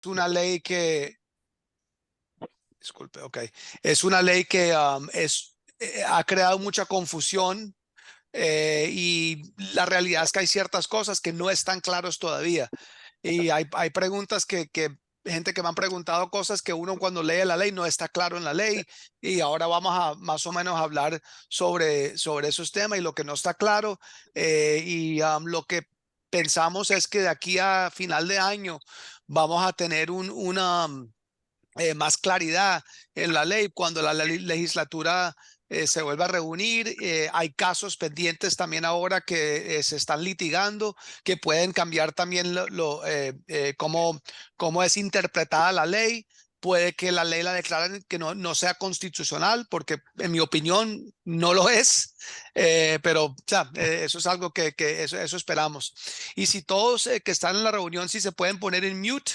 una ley que, disculpe, ok, es una ley que ha creado mucha confusión y la realidad es que hay ciertas cosas que no están claros todavía. Y hay preguntas gente que me han preguntado cosas que uno cuando lee la ley no está claro en la ley. Y ahora vamos a más o menos hablar sobre esos temas y lo que no está claro. Lo que pensamos es que de aquí a final de año vamos a tener más claridad en la ley cuando la legislatura se vuelva a reunir. Hay casos pendientes también ahora que se están litigando, que pueden cambiar también cómo es interpretada la ley. Puede que la ley la declaren que no sea constitucional, porque en mi opinión no lo es, pero o sea, eso es algo que eso esperamos. Y si todos que están en la reunión, si se pueden poner en mute,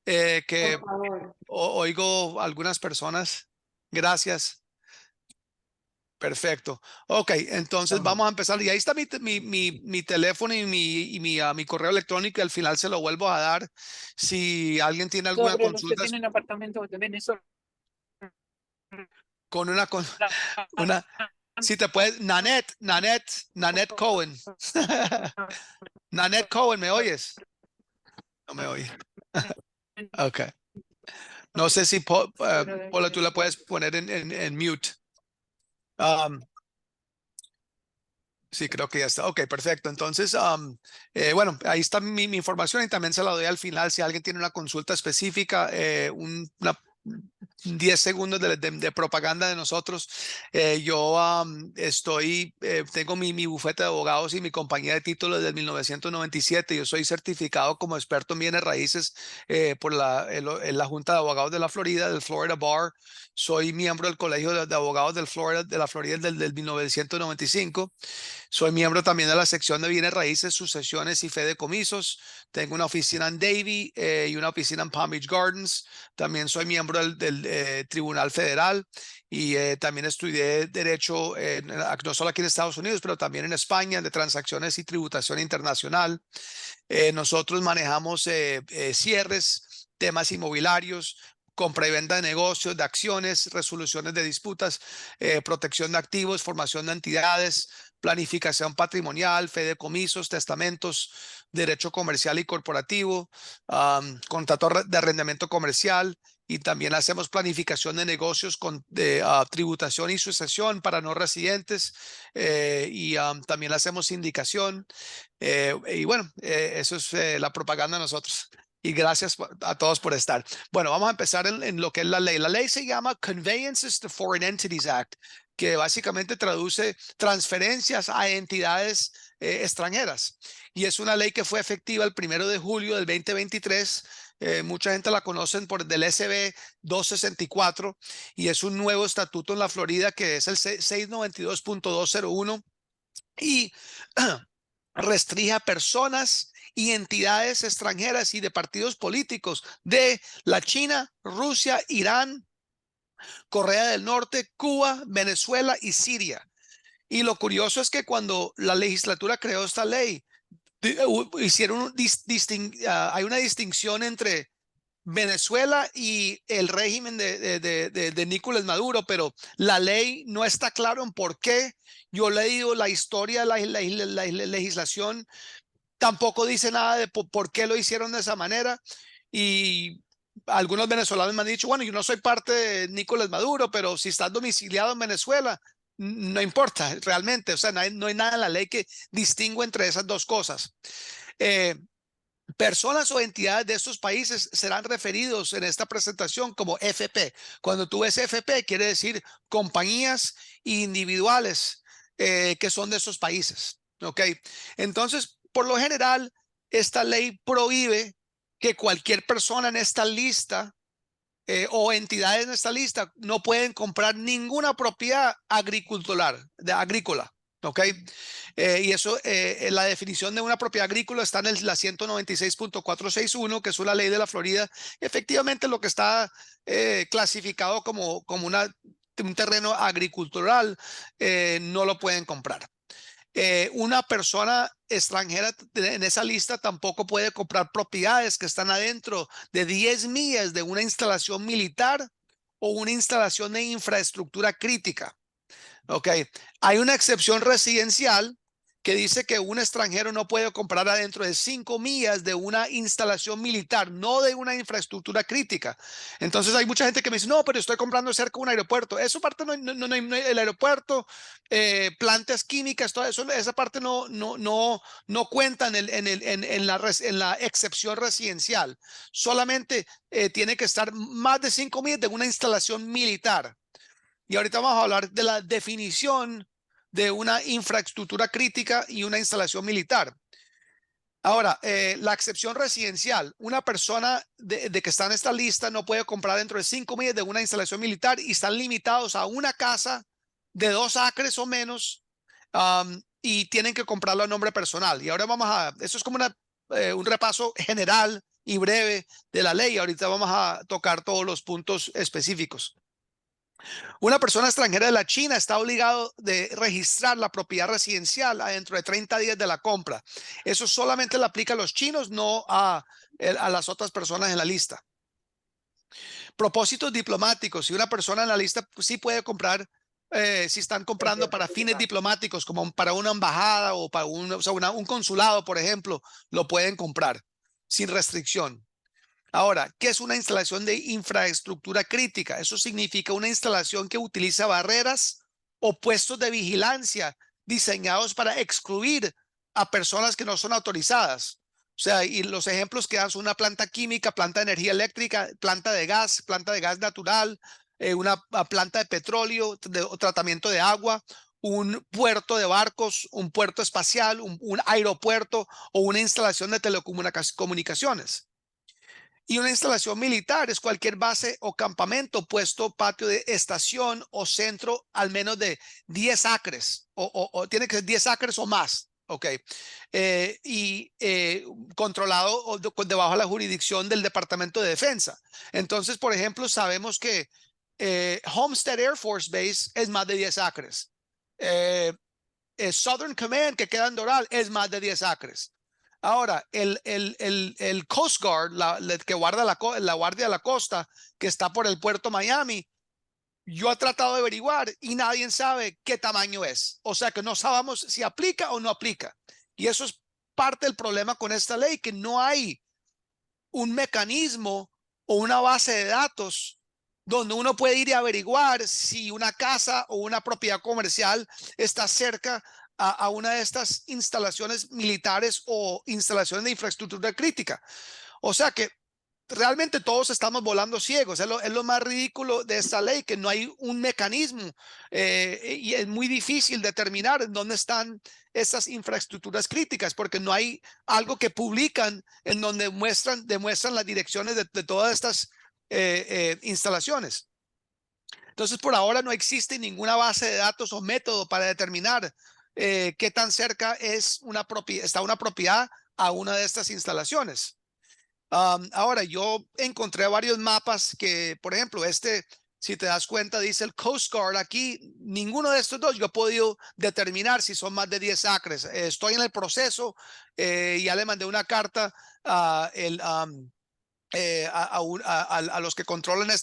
Por que favor. oigo algunas personas. Gracias. Perfecto. Ok, entonces vamos a empezar. Y ahí está mi teléfono y mi correo electrónico. Y al final se lo vuelvo a dar. Si alguien tiene alguna Gabriel, usted consulta tiene un apartamento de Venezuela. con una, si te puedes, Nanette Cohen. Nanette Cohen, ¿me oyes? No me oye. Ok. No sé si Paula, tú la puedes poner en mute. Um, Sí, creo que ya está. Ok, perfecto. Entonces, bueno, ahí está mi información y también se la doy al final si alguien tiene una consulta específica, 10 segundos de propaganda de nosotros. Tengo mi bufete de abogados y mi compañía de títulos desde 1997. Yo soy certificado como experto en bienes raíces por la Junta de Abogados de la Florida, del Florida Bar. Soy miembro del Colegio de Abogados de la Florida del 1995. Soy miembro también de la sección de bienes raíces, sucesiones y fideicomisos. Tengo una oficina en Davie y una oficina en Palm Beach Gardens. También soy miembro del Tribunal Federal y también estudié Derecho no solo aquí en Estados Unidos, pero también en España, de transacciones y tributación internacional. Nosotros manejamos cierres, temas inmobiliarios, compra y venta de negocios, de acciones, resoluciones de disputas, protección de activos, formación de entidades, planificación patrimonial, fideicomisos, testamentos, derecho comercial y corporativo, contrato de arrendamiento comercial. Y también hacemos planificación de negocios con tributación y sucesión para no residentes. También hacemos sindicación. Y bueno, eso es la propaganda de nosotros. Y gracias a todos por estar. Bueno, vamos a empezar en lo que es la ley. La ley se llama Conveyances to Foreign Entities Act, que básicamente traduce transferencias a entidades extranjeras. Y es una ley que fue efectiva el 1 de julio del 2023. Mucha gente la conocen por del SB 264 y es un nuevo estatuto en la Florida que es el 692.201 y restringe a personas y entidades extranjeras y de partidos políticos de la China, Rusia, Irán, Corea del Norte, Cuba, Venezuela y Siria. Y lo curioso es que cuando la legislatura creó esta ley, hicieron hay una distinción entre Venezuela y el régimen de Nicolás Maduro, pero la ley no está claro en por qué. Yo he leído la historia de la legislación, tampoco dice nada de por qué lo hicieron de esa manera. Y algunos venezolanos me han dicho, bueno, yo no soy parte de Nicolás Maduro, pero si estás domiciliado en Venezuela, no importa realmente. O sea, no hay nada en la ley que distingue entre esas dos cosas. Eh, Personas o entidades de estos países serán referidos en esta presentación como FP. Cuando tú ves FP, quiere decir compañías individuales que son de esos países. ¿Ok? Entonces, por lo general, esta ley prohíbe que cualquier persona en esta lista o entidades en esta lista no pueden comprar ninguna propiedad agrícola. ¿Ok? Y eso, la definición de una propiedad agrícola está en la 196.461, que es una ley de la Florida. Efectivamente, lo que está clasificado como un terreno agricultural no lo pueden comprar. Una persona extranjera en esa lista tampoco puede comprar propiedades que están adentro de 10 millas de una instalación militar o una instalación de infraestructura crítica. Ok, hay una excepción residencial que dice que un extranjero no puede comprar adentro de 5 millas de una instalación militar, no de una infraestructura crítica. Entonces hay mucha gente que me dice, no, pero estoy comprando cerca de un aeropuerto. Eso parte el aeropuerto, plantas químicas, todo eso, esa parte no cuenta en la excepción residencial. Solamente tiene que estar más de 5 millas de una instalación militar. Y ahorita vamos a hablar de la definición de una infraestructura crítica y una instalación militar. Ahora, la excepción residencial. Una persona de que está en esta lista no puede comprar dentro de 5 millas de una instalación militar y están limitados a una casa de 2 acres o menos, y tienen que comprarlo a nombre personal. Y ahora eso es como un repaso general y breve de la ley. Ahorita vamos a tocar todos los puntos específicos. Una persona extranjera de la China está obligado de registrar la propiedad residencial dentro de 30 días de la compra. Eso solamente le aplica a los chinos, no a las otras personas en la lista. Propósitos diplomáticos. Si una persona en la lista sí puede comprar, si están comprando para fines diplomáticos, como para una embajada o para un consulado, por ejemplo, lo pueden comprar sin restricción. Ahora, ¿qué es una instalación de infraestructura crítica? Eso significa una instalación que utiliza barreras o puestos de vigilancia diseñados para excluir a personas que no son autorizadas. O sea, y los ejemplos que dan son una planta química, planta de energía eléctrica, planta de gas natural, una planta de petróleo, tratamiento de agua, un puerto de barcos, un puerto espacial, un aeropuerto o una instalación de telecomunicaciones. Y una instalación militar es cualquier base o campamento, puesto, patio de estación o centro al menos de 10 acres o tiene que ser 10 acres o más. Ok. Y controlado debajo de la jurisdicción del Departamento de Defensa. Entonces, por ejemplo, sabemos que Homestead Air Force Base es más de 10 acres. Eh, Southern Command, que queda en Doral, es más de 10 acres. Ahora, el Coast Guard, que guarda la Guardia de la Costa, que está por el puerto Miami, yo he tratado de averiguar y nadie sabe qué tamaño es. O sea que no sabemos si aplica o no aplica. Y eso es parte del problema con esta ley, que no hay un mecanismo o una base de datos donde uno puede ir y averiguar si una casa o una propiedad comercial está cerca a una de estas instalaciones militares o instalaciones de infraestructura crítica. O sea que realmente todos estamos volando ciegos. Es lo más ridículo de esta ley, que no hay un mecanismo, y es muy difícil determinar en dónde están estas infraestructuras críticas, porque no hay algo que publican en donde demuestran las direcciones de todas estas instalaciones. Entonces, por ahora no existe ninguna base de datos o método para determinar qué tan cerca está una propiedad a una de estas instalaciones. Ahora, yo encontré varios mapas que, por ejemplo, si te das cuenta, dice el Coast Guard aquí. Ninguno de estos dos yo he podido determinar si son más de 10 acres. Estoy en el proceso. Ya le mandé una carta a, el, a los que controlan que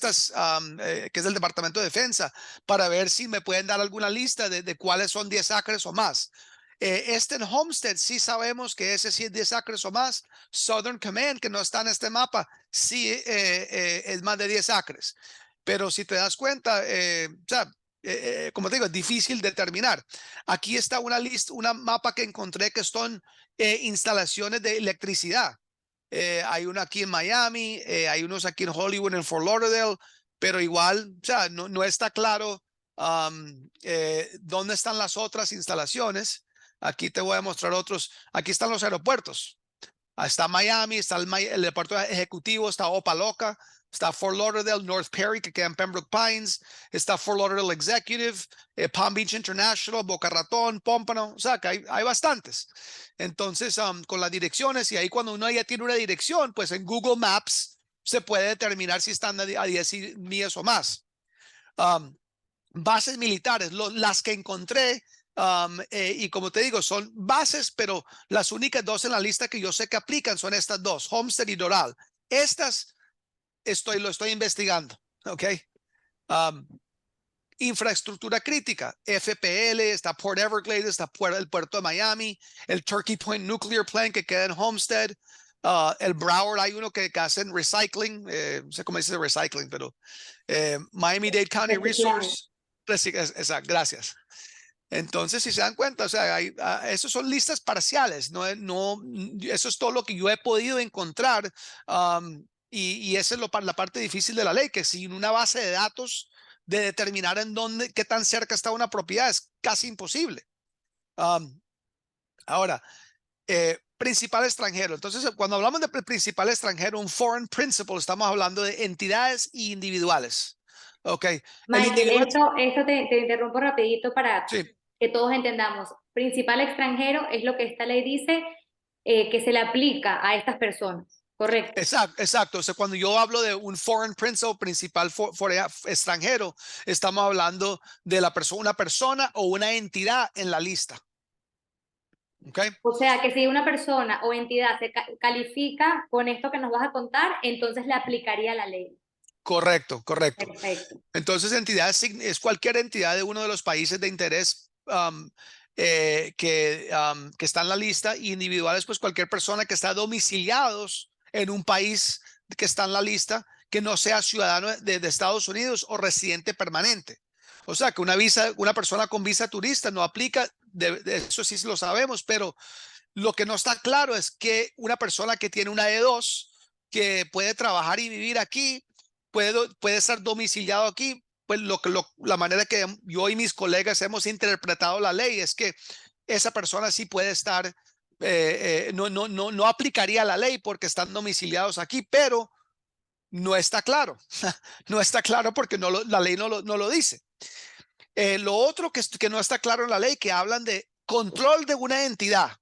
es el Departamento de Defensa, para ver si me pueden dar alguna lista de cuáles son 10 acres o más. En Homestead sí sabemos que ese sí es 10 acres o más. Southern Command, que no está en este mapa, sí es más de 10 acres. Pero si te das cuenta, o sea, como te digo, es difícil determinar. Aquí está una lista, una mapa que encontré que son instalaciones de electricidad. Hay uno aquí en Miami, hay unos aquí en Hollywood, en Fort Lauderdale, pero igual, o sea, no está claro dónde están las otras instalaciones. Aquí te voy a mostrar otros. Aquí están los aeropuertos. Está Miami, está el aeropuerto ejecutivo, está Opa-locka, está Fort Lauderdale, North Perry, que queda en Pembroke Pines, está Fort Lauderdale Executive, Palm Beach International, Boca Ratón, Pompano. O sea, que hay bastantes. Entonces, con las direcciones, y ahí cuando uno ya tiene una dirección, pues en Google Maps se puede determinar si están a 10 millas o más. Bases militares, las que encontré Y como te digo, son bases, pero las únicas dos en la lista que yo sé que aplican son estas dos, Homestead y Doral. Estas lo estoy investigando, ¿ok? Um, Infraestructura crítica, FPL, está Port Everglades, está el puerto de Miami, el Turkey Point Nuclear Plant que queda en Homestead, el Broward, hay uno que hacen recycling, no sé cómo dice recycling, pero Miami-Dade County Reciclaje. Resource, exacto, gracias. Entonces, si se dan cuenta, o sea, esos son listas parciales, eso es todo lo que yo he podido encontrar, y esa es la parte difícil de la ley, que sin una base de datos de determinar en dónde, qué tan cerca está una propiedad, es casi imposible. Um, Ahora, principal extranjero. Entonces, cuando hablamos de principal extranjero, un foreign principal, estamos hablando de entidades y individuales. Ok, el Michael, individual, esto te interrumpo rapidito para sí. que todos entendamos. Principal extranjero es lo que esta ley dice que se le aplica a estas personas, ¿correcto? Exacto, exacto. O sea, cuando yo hablo de un foreign principal, principal extranjero, estamos hablando de una persona o una entidad en la lista. ¿Ok? O sea, que si una persona o entidad se califica con esto que nos vas a contar, entonces le aplicaría la ley. Correcto, correcto. Perfecto. Entonces, entidad es cualquier entidad de uno de los países de interés que está en la lista, y individuales, pues cualquier persona que está domiciliados en un país que está en la lista, que no sea ciudadano de Estados Unidos o residente permanente. O sea, que una persona con visa turista no aplica, de eso sí lo sabemos, pero lo que no está claro es que una persona que tiene una E2, que puede trabajar y vivir aquí, puede estar domiciliado aquí. Pues la manera que yo y mis colegas hemos interpretado la ley es que esa persona sí puede estar, no aplicaría la ley porque están domiciliados aquí, pero no está claro. No está claro porque la ley no lo dice. Lo otro que no está claro en la ley, que hablan de control de una entidad.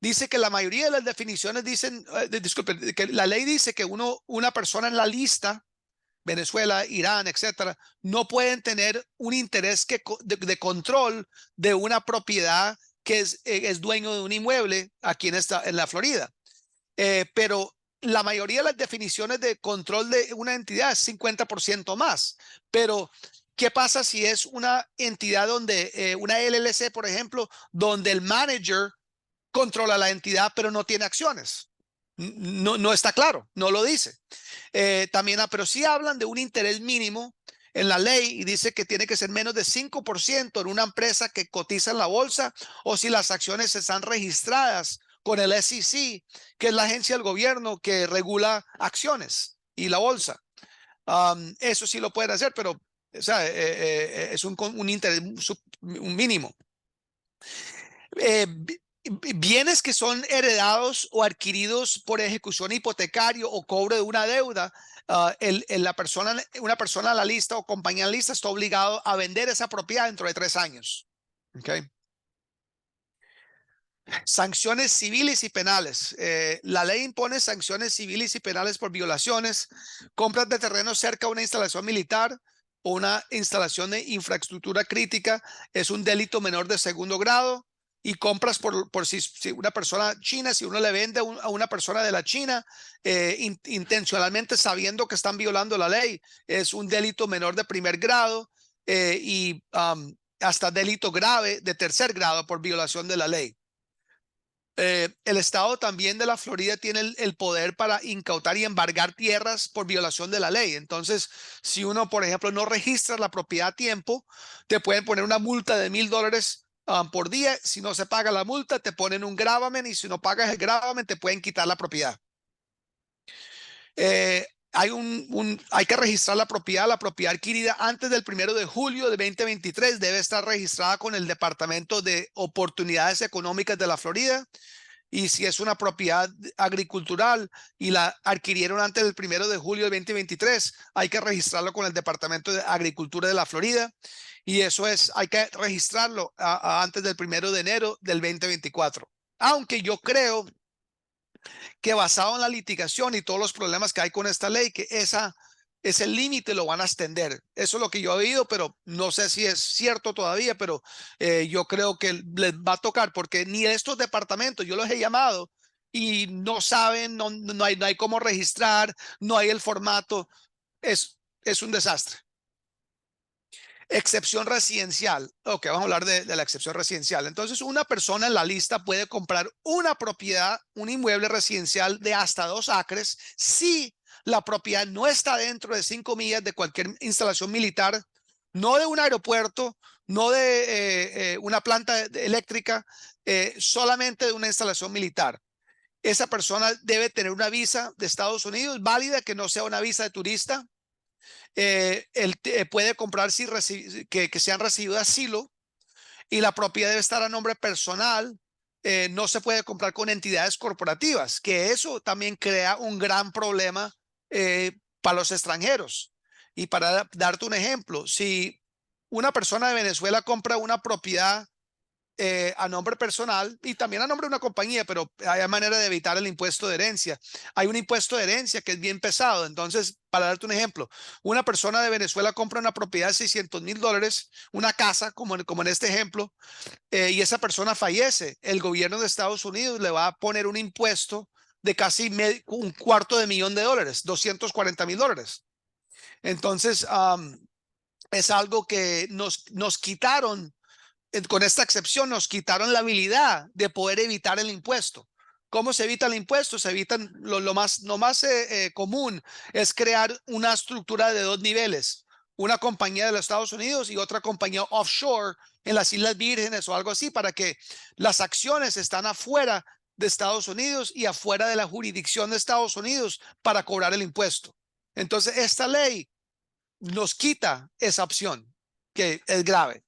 Dice que la mayoría de las definiciones dicen, disculpen, que la ley dice que una persona en la lista, Venezuela, Irán, etcétera, no pueden tener un interés de control de una propiedad que es dueño de un inmueble aquí en la Florida. Pero la mayoría de las definiciones de control de una entidad es 50% más. Pero, ¿qué pasa si es una entidad donde, una LLC, por ejemplo, donde el manager controla la entidad, pero no tiene acciones? No está claro, no lo dice. También, pero sí hablan de un interés mínimo en la ley, y dice que tiene que ser menos de 5% en una empresa que cotiza en la bolsa, o si las acciones están registradas con el SEC, que es la agencia del gobierno que regula acciones y la bolsa. Eso sí lo pueden hacer, pero, o sea, es un interés un mínimo. eh, Bienes que son heredados o adquiridos por ejecución hipotecario o cobro de una deuda, una persona a la lista o compañía a la lista está obligado a vender esa propiedad dentro de 3 años. Okay. Sanciones civiles y penales. La ley impone sanciones civiles y penales por violaciones, compras de terreno cerca de una instalación militar o una instalación de infraestructura crítica. Es un delito menor de segundo grado. Y compras por si una persona china, si uno le vende a una persona de la China, intencionalmente sabiendo que están violando la ley, es un delito menor de primer grado, y hasta delito grave de tercer grado por violación de la ley. El estado también de la Florida tiene el poder para incautar y embargar tierras por violación de la ley. Entonces, si uno, por ejemplo, no registra la propiedad a tiempo, te pueden poner una multa de $1,000 por día. Si no se paga la multa, te ponen un gravamen, y si no pagas el gravamen, te pueden quitar la propiedad. Hay que registrar la propiedad. La propiedad adquirida antes del 1 de julio de 2023 debe estar registrada con el Departamento de Oportunidades Económicas de la Florida. Y si es una propiedad agricultural y la adquirieron antes del 1 de julio de 2023, hay que registrarlo con el Departamento de Agricultura de la Florida. Y hay que registrarlo antes del 1 de enero del 2024. Aunque yo creo que, basado en la litigación y todos los problemas que hay con esta ley, que ese límite lo van a extender. Eso es lo que yo he oído, pero no sé si es cierto todavía, pero yo creo que les va a tocar, porque ni estos departamentos, yo los he llamado y no saben, no hay cómo registrar, no hay el formato, es un desastre. Excepción residencial. Ok, vamos a hablar de la excepción residencial. Entonces, una persona en la lista puede comprar una propiedad, un inmueble residencial de hasta 2 acres si la propiedad no está dentro de 5 millas de cualquier instalación militar, no de un aeropuerto, no de una planta eléctrica, solamente de una instalación militar. Esa persona debe tener una visa de Estados Unidos válida, que no sea una visa de turista. Él puede comprar que se han recibido asilo, y la propiedad debe estar a nombre personal. No se puede comprar con entidades corporativas, que eso también crea un gran problema para los extranjeros. Y para darte un ejemplo, si una persona de Venezuela compra una propiedad a nombre personal y también a nombre de una compañía, pero hay manera de evitar el impuesto de herencia. Hay un impuesto de herencia que es bien pesado. Entonces, para darte un ejemplo, una persona de Venezuela compra una propiedad de $600,000, una casa, como en este ejemplo, y esa persona fallece. El gobierno de Estados Unidos le va a poner un impuesto de casi $250,000, $240,000. Entonces, es algo que nos quitaron. Con esta excepción nos quitaron la habilidad de poder evitar el impuesto. ¿Cómo se evita el impuesto? Se evitan lo más común es crear una estructura de 2 niveles, una compañía de los Estados Unidos y otra compañía offshore en las Islas Vírgenes o algo así, para que las acciones están afuera de Estados Unidos y afuera de la jurisdicción de Estados Unidos para cobrar el impuesto. Entonces, esta ley nos quita esa opción, que es grave.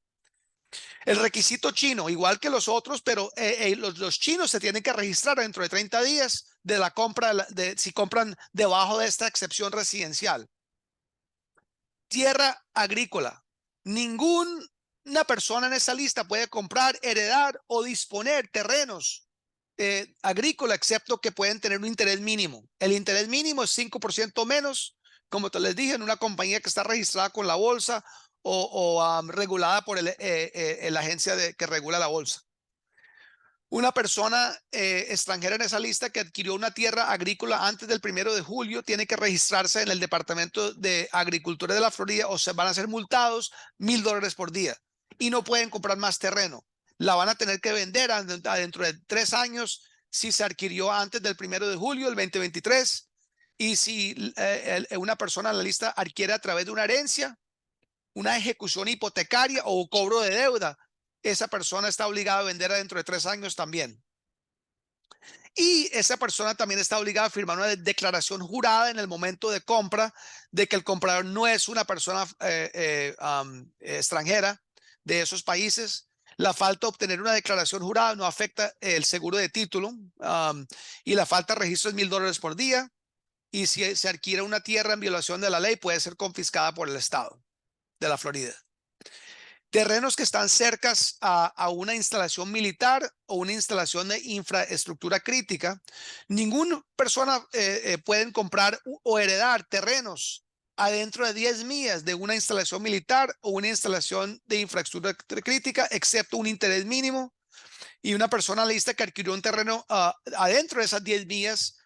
El requisito chino, igual que los otros, pero los chinos se tienen que registrar dentro de 30 días de la compra, si compran debajo de esta excepción residencial. Tierra agrícola. Ninguna persona en esa lista puede comprar, heredar o disponer terrenos agrícola, excepto que pueden tener un interés mínimo. El interés mínimo es 5% menos, como te les dije, en una compañía que está registrada con la bolsa o regulada por la agencia que regula la bolsa. Una persona extranjera en esa lista que adquirió una tierra agrícola antes del 1 de julio tiene que registrarse en el Departamento de Agricultura de la Florida, o se van a ser multados $1,000 por día y no pueden comprar más terreno. La van a tener que vender dentro de 3 años si se adquirió antes del 1 de julio del 2023, y si una persona en la lista adquiere a través de una herencia, una ejecución hipotecaria o cobro de deuda, esa persona está obligada a vender dentro de 3 años también. Y esa persona también está obligada a firmar una declaración jurada en el momento de compra de que el comprador no es una persona extranjera de esos países. La falta de obtener una declaración jurada no afecta el seguro de título, y la falta de registro es $1,000 por día. Y si se adquiere una tierra en violación de la ley, puede ser confiscada por el estado de la Florida. Terrenos que están cercas a una instalación militar o una instalación de infraestructura crítica. Ninguna persona pueden comprar o heredar terrenos adentro de 10 millas de una instalación militar o una instalación de infraestructura crítica, excepto un interés mínimo. Y una persona lista que adquirió un terreno adentro de esas 10 millas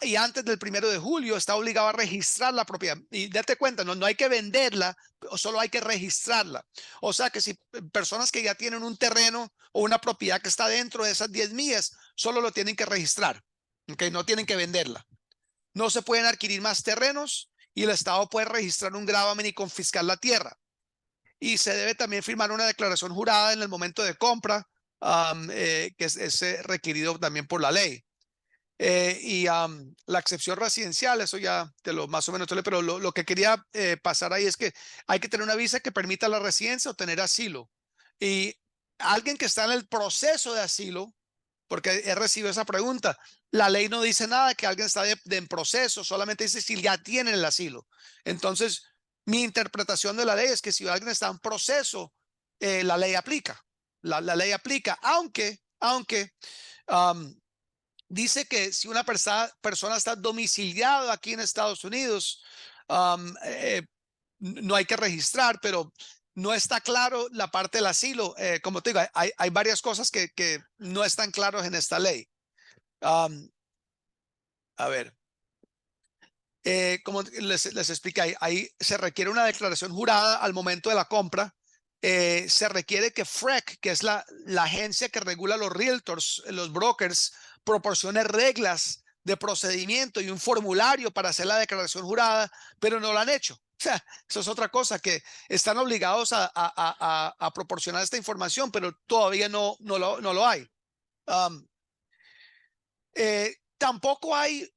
y antes del 1 de julio está obligado a registrar la propiedad. Y date cuenta, no hay que venderla, solo hay que registrarla. O sea que si personas que ya tienen un terreno o una propiedad que está dentro de esas 10 millas, solo lo tienen que registrar, ¿okay? No tienen que venderla. No se pueden adquirir más terrenos y el Estado puede registrar un gravamen y confiscar la tierra. Y se debe también firmar una declaración jurada en el momento de compra, que es requerido también por la ley. La excepción residencial, eso ya te lo más o menos, pero lo que quería pasar ahí es que hay que tener una visa que permita la residencia o tener asilo. Y alguien que está en el proceso de asilo, porque he recibido esa pregunta, la ley no dice nada que alguien está en proceso, solamente dice si ya tienen el asilo. Entonces, mi interpretación de la ley es que si alguien está en proceso, la ley aplica. La ley aplica, aunque um, dice que si una persona está domiciliada aquí en Estados Unidos, no hay que registrar, pero no está claro la parte del asilo. Como te digo, hay varias cosas que no están claros en esta ley. Um, a ver. Como les expliqué, ahí se requiere una declaración jurada al momento de la compra. Se requiere que FREC, que es la agencia que regula los realtors, los brokers, proporcione reglas de procedimiento y un formulario para hacer la declaración jurada, pero no lo han hecho. O sea, eso es otra cosa, que están obligados a proporcionar esta información, pero todavía no lo hay. Um, Tampoco hay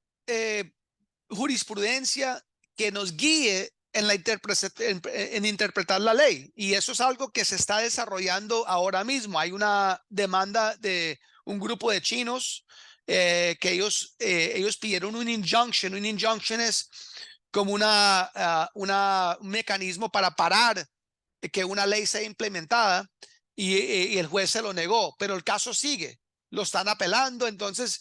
jurisprudencia que nos guíe en, en interpretar la ley. Y eso es algo que se está desarrollando ahora mismo. Hay una demanda de un grupo de chinos que ellos pidieron un injunction. Un injunction es como un mecanismo para parar que una ley sea implementada y el juez se lo negó, pero el caso sigue, lo están apelando. Entonces,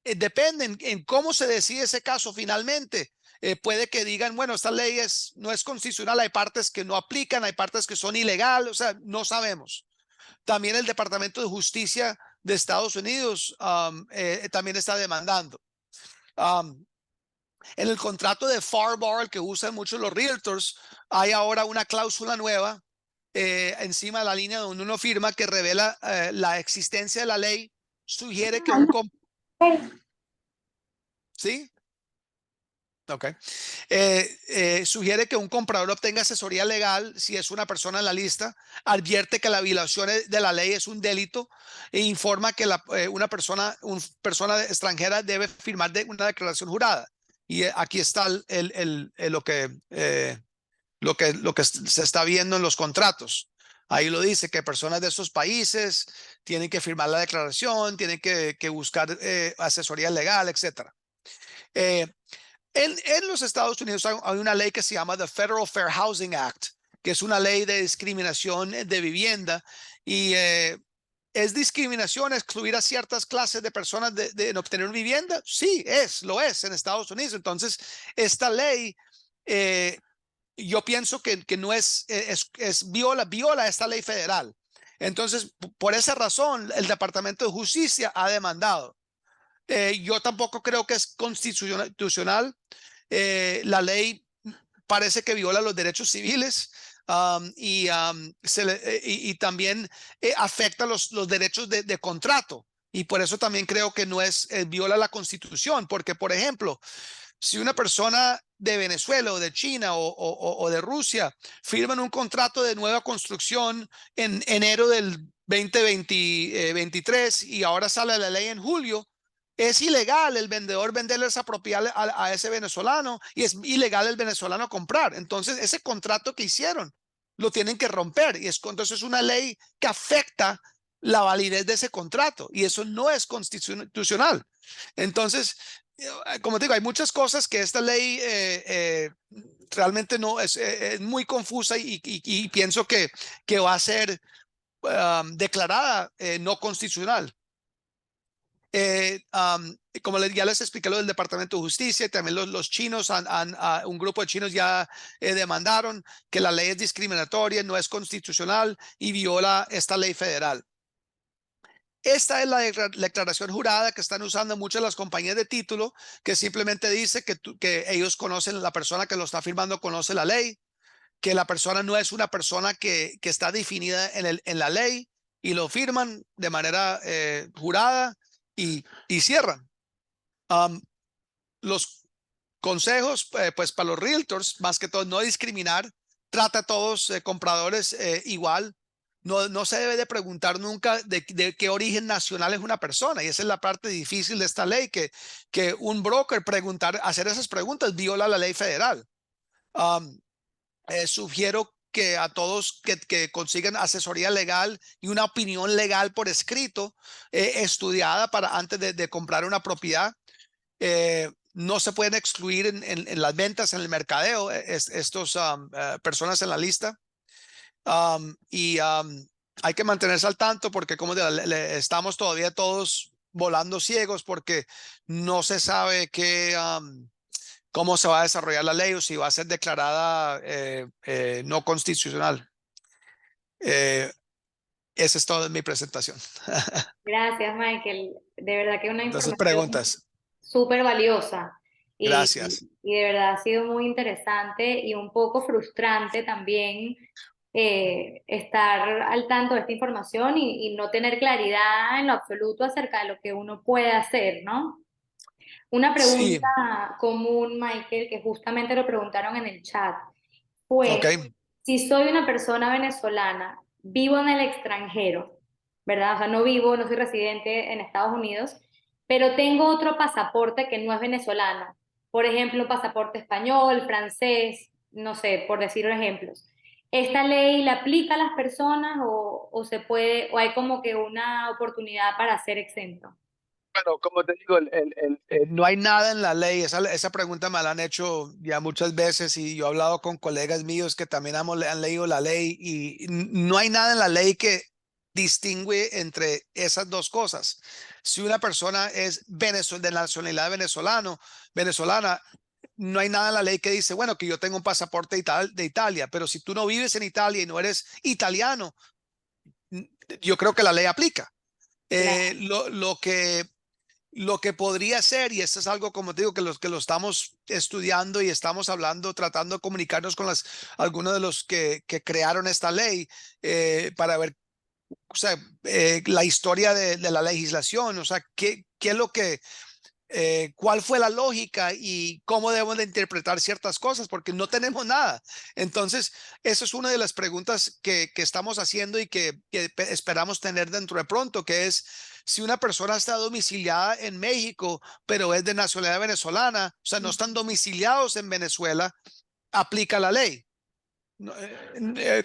depende en cómo se decide ese caso finalmente. Puede que digan, bueno, esta ley no es constitucional, hay partes que no aplican, hay partes que son ilegales, o sea, no sabemos. También el Departamento de Justicia de Estados Unidos también está demandando. Um, en el contrato de FAR-BAR, el que usan muchos los realtors, hay ahora una cláusula nueva encima de la línea donde uno firma que revela la existencia de la ley, sugiere que ¿sí? Ok. Sugiere que un comprador obtenga asesoría legal si es una persona en la lista, advierte que la violación de la ley es un delito e informa que una persona extranjera debe firmar una declaración jurada. Y aquí está lo que se está viendo en los contratos. Ahí lo dice que personas de esos países tienen que firmar la declaración, tienen que buscar asesoría legal, etcétera. En los Estados Unidos hay una ley que se llama the Federal Fair Housing Act, que es una ley de discriminación de vivienda y ¿es discriminación excluir a ciertas clases de personas de obtener vivienda? Sí, lo es en Estados Unidos. Entonces, esta ley, yo pienso que no viola esta ley federal. Entonces, por esa razón, el Departamento de Justicia ha demandado. Yo tampoco creo que es constitucional. La ley parece que viola los derechos civiles y también afecta los derechos de contrato. Y por eso también creo que no viola la Constitución, porque, por ejemplo, si una persona de Venezuela o de China o de Rusia firman un contrato de nueva construcción en enero del 2023 y ahora sale la ley en julio, es ilegal el vendedor venderle esa propiedad a ese venezolano y es ilegal el venezolano comprar. Entonces, ese contrato que hicieron lo tienen que romper y entonces es una ley que afecta la validez de ese contrato y eso no es constitucional. Entonces, como te digo, hay muchas cosas que esta ley realmente no es muy confusa y pienso que va a ser declarada no constitucional. Como ya les expliqué lo del Departamento de Justicia, y también los chinos, un grupo de chinos ya demandaron que la ley es discriminatoria, no es constitucional y viola esta ley federal. Esta es la declaración jurada que están usando muchas de las compañías de título, que simplemente dice que ellos conocen, la persona que lo está firmando conoce la ley, que la persona no es una persona que está definida en la ley y lo firman de manera jurada y cierran. Los consejos, pues para los realtors, más que todo, no discriminar, trata a todos compradores igual. No se debe de preguntar nunca de qué origen nacional es una persona. Y esa es la parte difícil de esta ley, que un broker hacer esas preguntas viola la ley federal. Sugiero que a todos que consigan asesoría legal y una opinión legal por escrito, estudiada antes de comprar una propiedad. No se pueden excluir en las ventas, en el mercadeo, estos personas en la lista. Y hay que mantenerse al tanto porque como estamos todavía todos volando ciegos porque no se sabe cómo se va a desarrollar la ley o si va a ser declarada no constitucional. Eh, Esa es toda mi presentación. Gracias, Michael. De verdad que es una Entonces, información preguntas. súper valiosa Gracias. y de verdad ha sido muy interesante y un poco frustrante también estar al tanto de esta información y no tener claridad en lo absoluto acerca de lo que uno puede hacer, ¿no? Una Sí, pregunta común, Michael, que justamente lo preguntaron en el chat, ok. fue, si soy una persona venezolana, vivo en el extranjero, ¿verdad? O sea, no vivo, no soy residente en Estados Unidos, pero tengo otro pasaporte que no es venezolano. Por ejemplo, un pasaporte español, francés, no sé, por decir ejemplos. ¿Esta ley la aplica a las personas o se puede, o hay como que una oportunidad para ser exento? Bueno, como te digo, no hay nada en la ley. Esa pregunta me la han hecho ya muchas veces y yo he hablado con colegas míos que también han leído la ley y no hay nada en la ley que distingue entre esas dos cosas. Si una persona es de nacionalidad venezolana, no hay nada en la ley que dice, bueno, que yo tengo un pasaporte de Italia, pero si tú no vives en Italia y no eres italiano, yo creo que la ley aplica. Claro. Lo que podría ser, y esto es algo como te digo, que lo estamos estudiando y estamos hablando, tratando de comunicarnos con algunos de los que crearon esta ley para ver, o sea, la historia de la legislación, o sea, qué es lo que cuál fue la lógica y cómo debemos de interpretar ciertas cosas, porque no tenemos nada. Entonces, esa es una de las preguntas que estamos haciendo y que esperamos tener dentro de pronto, que es si una persona está domiciliada en México, pero es de nacionalidad venezolana, o sea, no están domiciliados en Venezuela, aplica la ley. No,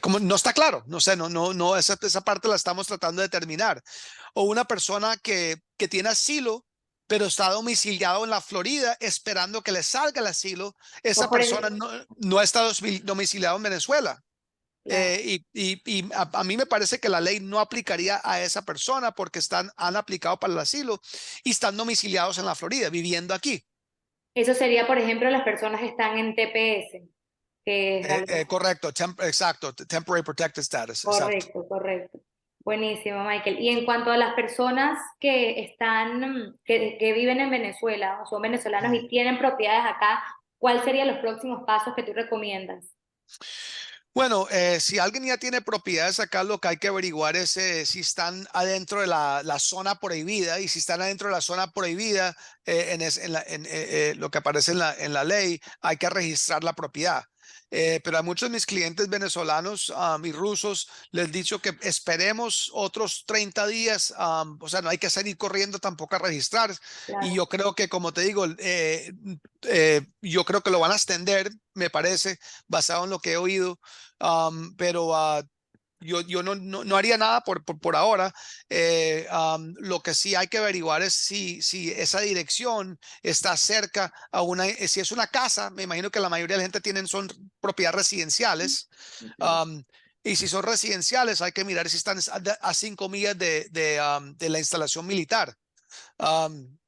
como no está claro, no sé, no, esa parte la estamos tratando de determinar. O una persona que tiene asilo, pero está domiciliado en la Florida esperando que le salga el asilo, O esa por persona el, no está domiciliado en Venezuela. claro. Y a mí me parece que la ley no aplicaría a esa persona porque han aplicado para el asilo y están domiciliados en la Florida, viviendo aquí. Eso sería, por ejemplo, las personas que están en TPS, que es algo Correcto, exacto, Temporary Protected Status, exacto. correcto, correcto. Buenísimo, Michael. Y en cuanto a las personas que están, que viven en Venezuela o son venezolanos y tienen propiedades acá, ¿cuáles serían los próximos pasos que tú recomiendas? Bueno, si alguien ya tiene propiedades acá, lo que hay que averiguar es si están adentro de la zona prohibida y si están adentro de la zona prohibida, lo que aparece en la ley, hay que registrar la propiedad. Pero a muchos de mis clientes venezolanos y rusos les he dicho que esperemos otros 30 días, o sea, no hay que salir corriendo tampoco a registrar. Y Claro. yo creo que, como te digo, yo creo que lo van a extender, me parece, basado en lo que he oído. Pero yo no haría nada por ahora. Lo que sí hay que averiguar es si esa dirección está cerca si es una casa, me imagino que la mayoría de la gente son propiedades residenciales. Ok. um, y si son residenciales, hay que mirar si están a 5 millas de la instalación militar. Um,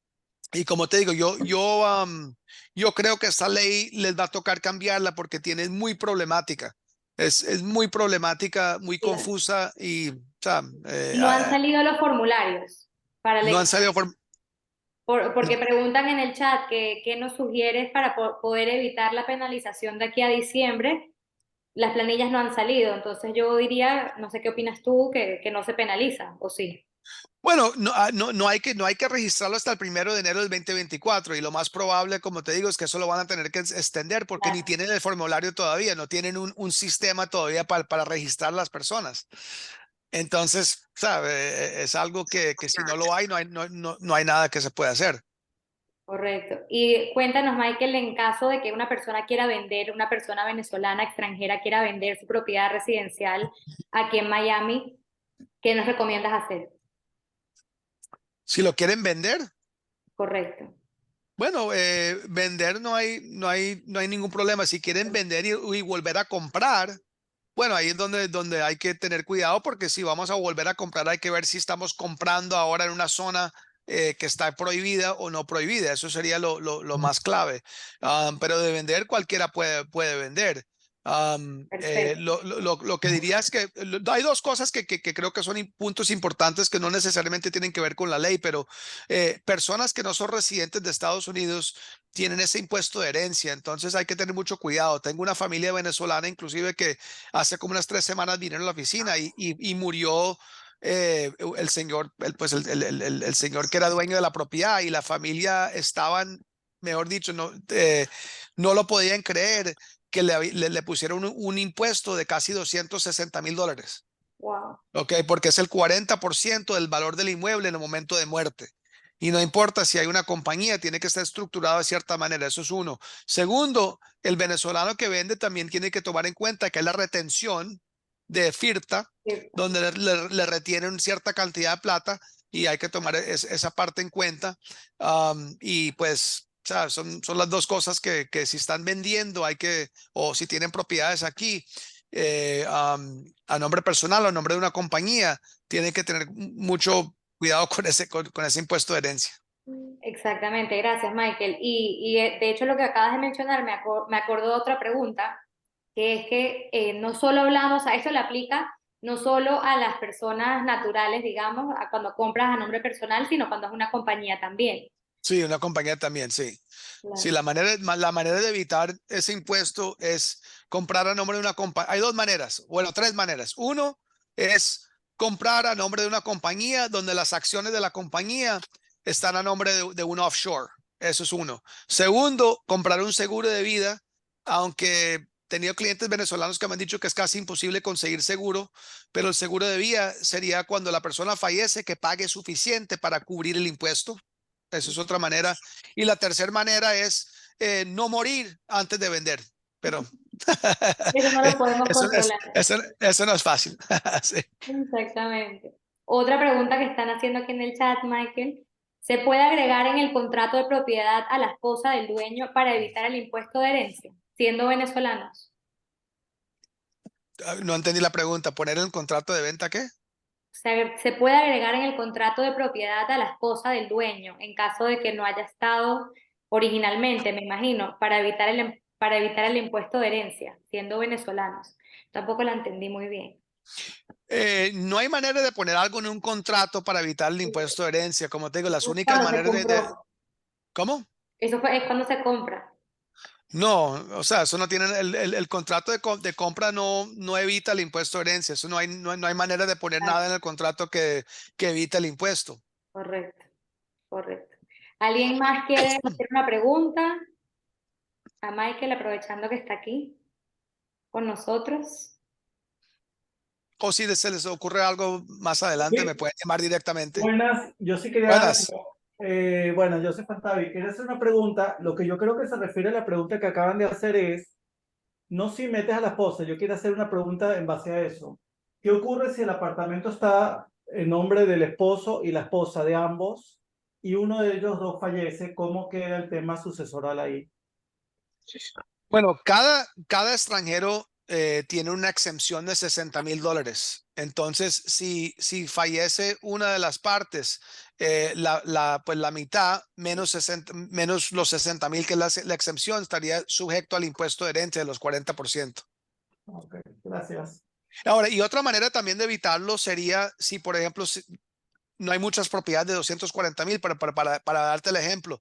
y como te digo, yo creo que esta ley les va a tocar cambiarla porque es muy problemática. Es muy problemática, muy Claro. confusa y o sea, No han salido los formularios para el no han examen. salido Porque preguntan en el chat qué nos sugieres para poder evitar la penalización de aquí a diciembre. Las planillas no han salido, entonces yo diría, no sé qué opinas tú, que no se penaliza, ¿o sí? bueno, no hay que registrarlo hasta el 1 de enero del 2024 y lo más probable, como te digo, es que eso lo van a tener que extender porque ni Claro. tienen el formulario todavía, no tienen un sistema todavía para registrar las personas. Entonces, ¿sabe? Es algo que si no lo hay, no hay nada que se pueda hacer. Correcto. Y cuéntanos, Michael, en caso de que una persona quiera vender, una persona venezolana extranjera quiera vender su propiedad residencial aquí en Miami, ¿qué nos recomiendas hacer? Si lo quieren vender, Correcto. bueno, vender no hay ningún problema. Si quieren vender y volver a comprar, bueno, ahí es donde hay que tener cuidado porque si vamos a volver a comprar hay que ver si estamos comprando ahora en una zona. que está prohibida o no prohibida. Eso sería lo más clave. Pero de vender, cualquiera puede vender. Perfecto. Lo que diría es que hay dos cosas que creo que son puntos importantes que no necesariamente tienen que ver con la ley, pero personas que no son residentes de Estados Unidos tienen ese impuesto de herencia, entonces hay que tener mucho cuidado. Tengo una familia venezolana inclusive que hace como unas 3 semanas vinieron a la oficina y murió el señor, pues el señor que era dueño de la propiedad, y la familia estaban, mejor dicho, no lo podían creer que le pusieron un impuesto de casi $260,000. Wow. Ok, porque es el 40% del valor del inmueble en el momento de muerte. Y no importa si hay una compañía, tiene que estar estructurado de cierta manera. Eso es uno. Segundo, el venezolano que vende también tiene que tomar en cuenta que es la retención de FIRTA, donde le retienen cierta cantidad de plata, y hay que tomar esa parte en cuenta. Y pues, o sea, son las dos cosas que si están vendiendo, o si tienen propiedades aquí, a nombre personal o a nombre de una compañía, tiene que tener mucho cuidado con ese impuesto de herencia. Exactamente, gracias Michael. Y de hecho lo que acabas de mencionar me acordó de otra pregunta, que es que no solo hablamos, a esto le aplica no solo a las personas naturales, digamos, a cuando compras a nombre personal, sino cuando es una compañía también. Sí, una compañía también, sí. Sí, Claro. la manera de evitar ese impuesto es comprar a nombre de una compañía. Hay dos maneras, bueno, tres maneras. Uno es comprar a nombre de una compañía donde las acciones de la compañía están a nombre de un offshore. Eso es uno. Segundo, comprar un seguro de vida, aunque he tenido clientes venezolanos que me han dicho que es casi imposible conseguir seguro, pero el seguro de vida sería cuando la persona fallece, que pague suficiente para cubrir el impuesto. Esa es otra manera. Y la tercera manera es no morir antes de vender. Pero Eso no lo podemos eso, controlar. eso no es fácil. Sí. Exactamente. Otra pregunta que están haciendo aquí en el chat, Michael. ¿Se puede agregar en el contrato de propiedad a la esposa del dueño para evitar el impuesto de herencia, siendo venezolanos? No entendí la pregunta. ¿Poner en el contrato de venta qué? Se puede agregar en el contrato de propiedad a la esposa del dueño en caso de que no haya estado originalmente, me imagino, para evitar el impuesto de herencia, siendo venezolanos. Tampoco la entendí muy bien. No hay manera de poner algo en un contrato para evitar el impuesto de herencia. Como te digo, las únicas Cuando se maneras compró. ¿cómo? Es cuando se compra. No, o sea, eso no tiene, el contrato de compra no evita el impuesto de herencia. Eso no hay manera de poner Ah, nada en el contrato que evite el impuesto. correcto, correcto. ¿Alguien más quiere hacer una pregunta a Michael, aprovechando que está aquí con nosotros? O si se les ocurre algo más adelante, me Sí, pueden llamar directamente. buenas, yo sí quería, Buenas. bueno, Joseph Antavi, quería hacer una pregunta. Lo que yo creo que se refiere a la pregunta que acaban de hacer es, no si metes a la esposa, yo quiero hacer una pregunta en base a eso. ¿Qué ocurre si el apartamento está en nombre del esposo y la esposa de ambos y uno de ellos dos fallece? ¿Cómo queda el tema sucesoral ahí? Bueno, cada extranjero tiene una exención de $60,000. Entonces, si fallece una de las partes, pues la mitad menos los 60,000, que es la exención, estaría sujeto al impuesto de herencia de los 40%. Ok, gracias. Ahora, y otra manera también de evitarlo sería si, por ejemplo, no hay muchas propiedades de 240,000, para darte el ejemplo.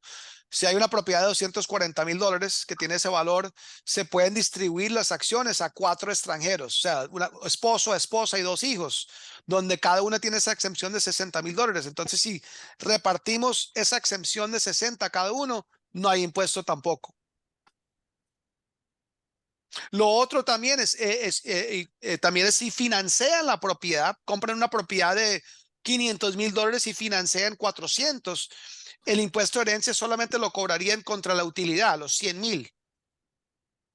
Si hay una propiedad de $240,000 que tiene ese valor, se pueden distribuir las acciones a 4 extranjeros, o sea, esposo, esposa y 2 hijos, donde cada una tiene esa exención de $60,000. Entonces, si repartimos esa exención de 60 a cada uno, no hay impuesto tampoco. Lo otro también también es si financian la propiedad, compran una propiedad de $500,000 y financian 400, el impuesto de herencia solamente lo cobrarían contra la utilidad, los 100,000.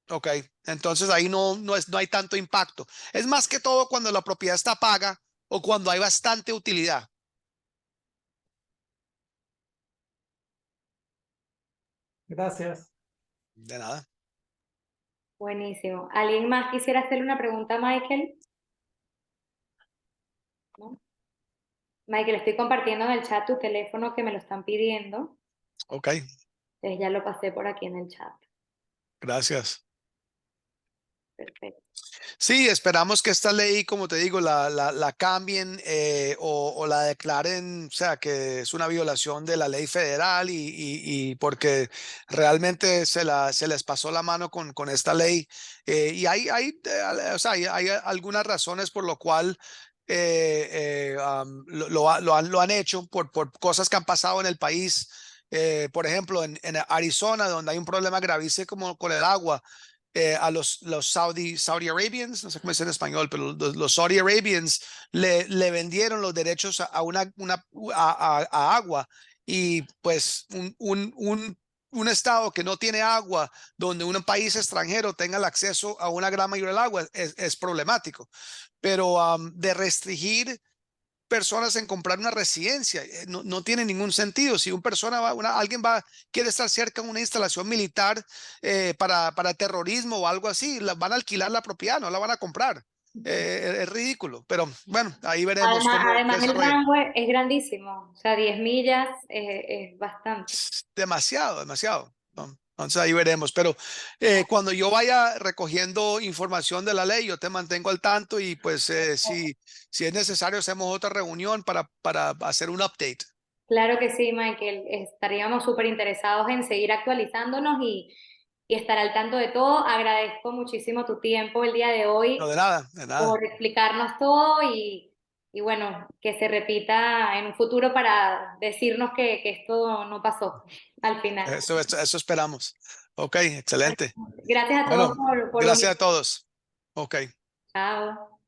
Ok, entonces ahí no hay tanto impacto. Es más que todo cuando la propiedad está paga o cuando hay bastante utilidad. Gracias. De nada. Buenísimo. ¿Alguien más quisiera hacerle una pregunta a Michael? ¿No? Michael, estoy compartiendo en el chat tu teléfono que me lo están pidiendo. Ok, Entonces ya lo pasé por aquí en el chat. gracias. Perfecto. Sí, esperamos que esta ley, como te digo, la cambien o la declaren, o sea, que es una violación de la ley federal y porque realmente se les pasó la mano con esta ley. Y o sea, hay algunas razones por lo cual lo han hecho por cosas que han pasado en el país. Por ejemplo, en Arizona, donde hay un problema gravísimo como con el agua, a los Saudi Arabians, no sé cómo es en español, pero los Saudi Arabians le vendieron los derechos a agua y pues un estado que no tiene agua, donde un país extranjero tenga el acceso a una gran mayoría del agua es problemático. Pero de restringir personas en comprar una residencia. No tiene ningún sentido. Si una persona alguien quiere estar cerca de una instalación militar para terrorismo o algo así, van a alquilar la propiedad, no la van a comprar. Es ridículo, pero bueno, ahí veremos Además, cómo se además el desarrolla. rango es grandísimo, o sea, 10 millas es bastante. Demasiado, demasiado, ¿no? Entonces ahí veremos, pero cuando yo vaya recogiendo información de la ley, yo te mantengo al tanto y pues si es necesario hacemos otra reunión para hacer un update. Claro que sí, Michael, estaríamos súper interesados en seguir actualizándonos y estar al tanto de todo. Agradezco muchísimo tu tiempo el día de No, hoy de nada, de nada. por explicarnos todo y bueno, que se repita en un futuro para decirnos que esto no pasó al final. Eso esperamos. Ok, excelente. Gracias a todos Bueno, por gracias a unirse. todos. Ok. Chao.